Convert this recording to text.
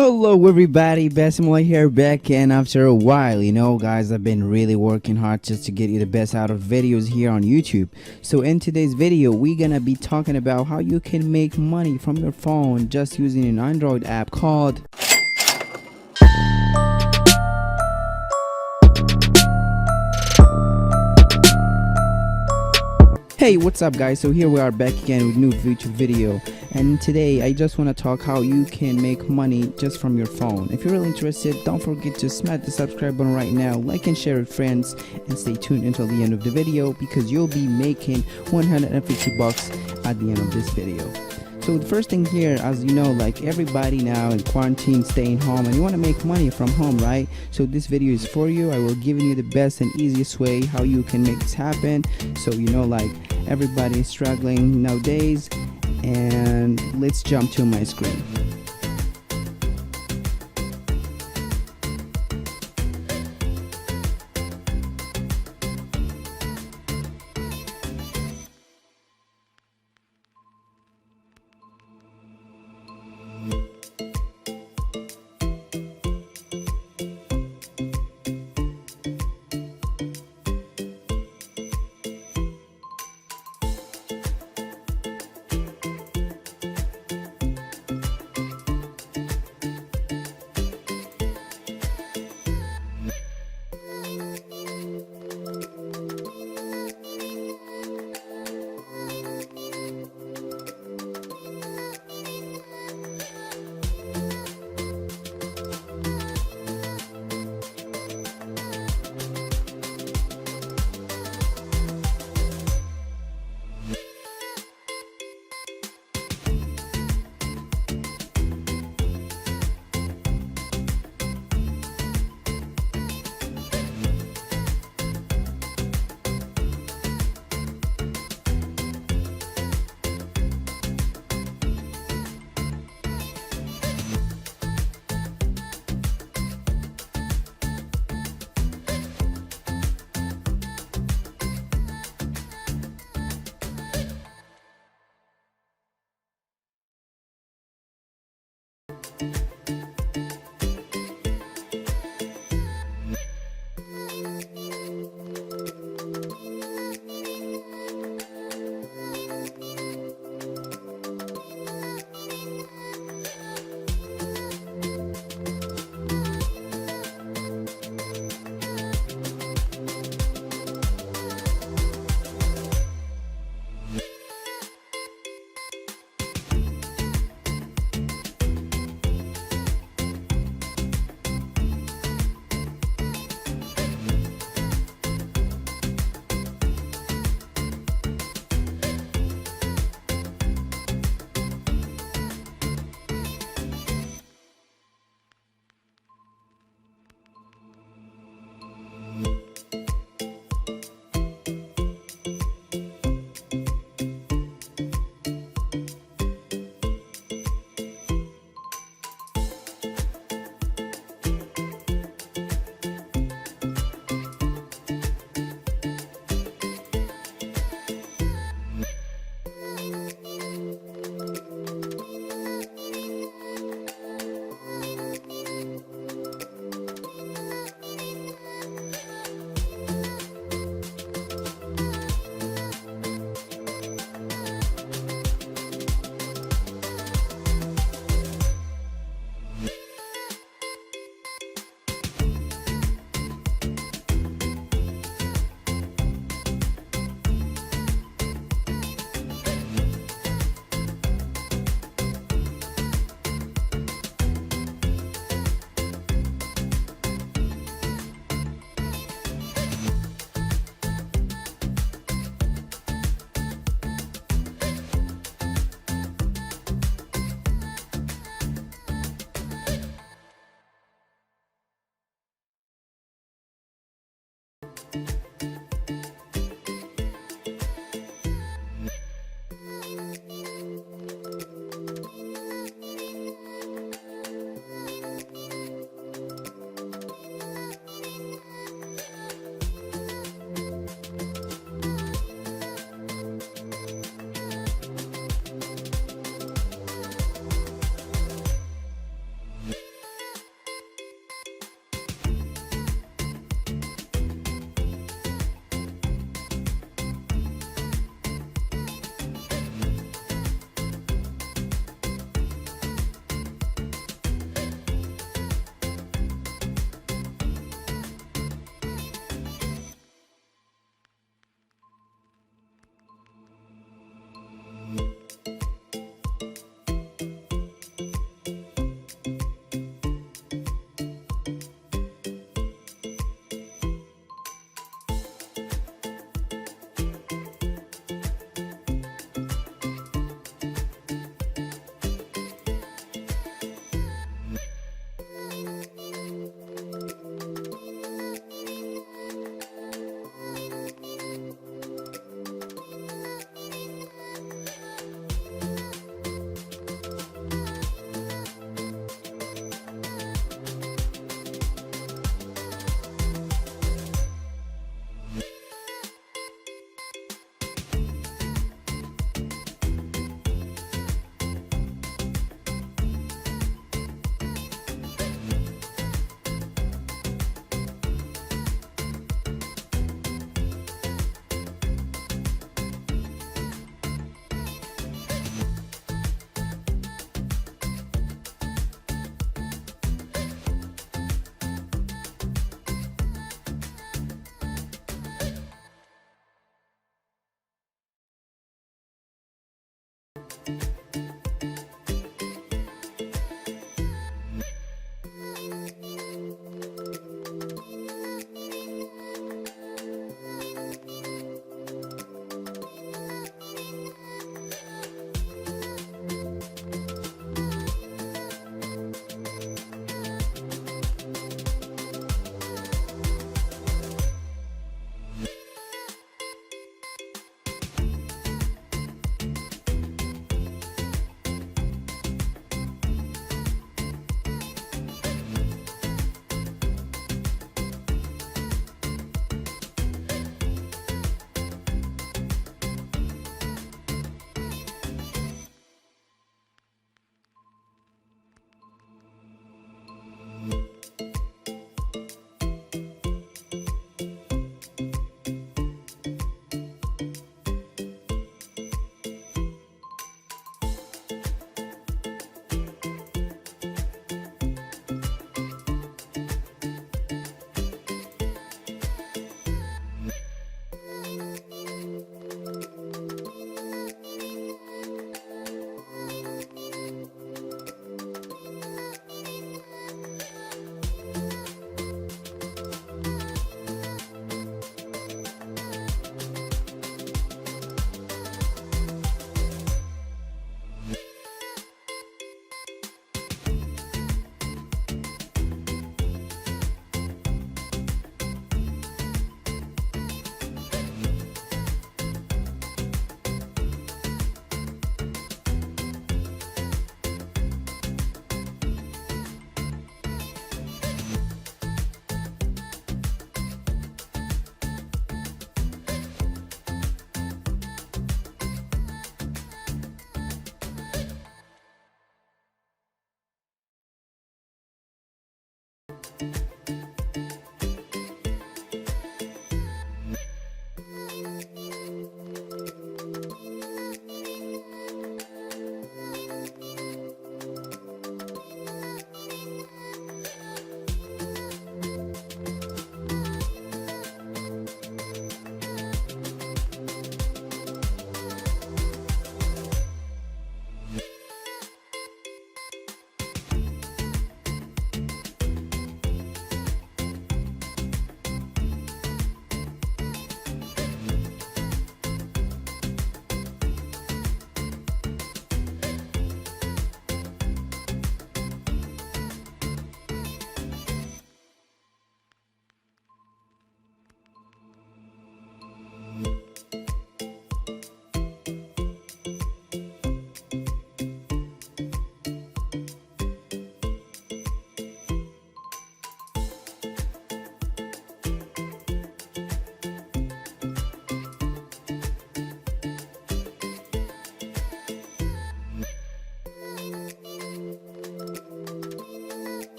Hello everybody, Basimila here back, and after a while, guys, I've been really working hard just to get you the best out of videos here on YouTube. So in today's video, we're gonna be talking about how you can make money from your phone just using an Android app called Hey, what's up guys? So here we are back again with new YouTube video, and today I just want to talk how you can make money just from your phone. If you're really interested, don't forget to smash the subscribe button right now, like and share with friends, and stay tuned until the end of the video because you'll be making 150 bucks at the end of this video. So the first thing here, as you know, like everybody now in quarantine, staying home, and you want to make money from home, right? So this video is for you. I will give you the best and easiest way how you can make this happen. So like everybody is struggling nowadays, and let's jump to my screen.